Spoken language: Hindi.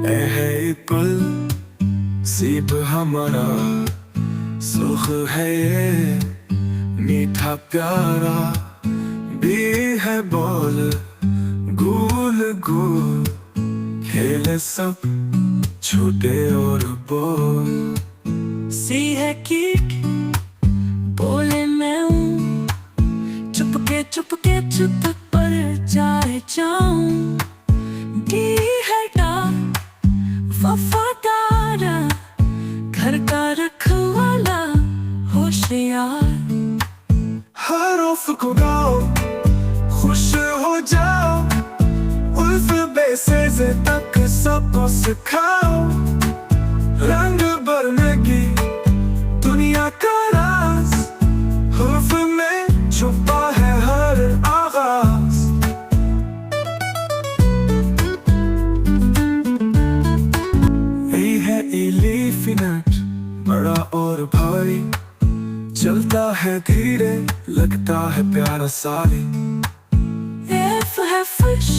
ए है गुल सीब हमारा, सुख है ये मीठा प्यारा, भी है बोल गूल गूल, खेले सब छोटे और बोल। सी है कीट बोले मैं हूँ, चुपके चुप पर जाए जाऊं। डी है डाक वफादार, घर का रखवाला होशियार। हर उफ को गाओ, खुश हो जाओ, उल्फ बेसेज़े तक सबको सिखाओ। रंग भरने की दुनिया का राज, हुर्फ में छुपा है हर आगाज। यही है लीफी नट, बड़ा और भारी, चलता है धीरे लगता है प्यारा सारी। F है फिश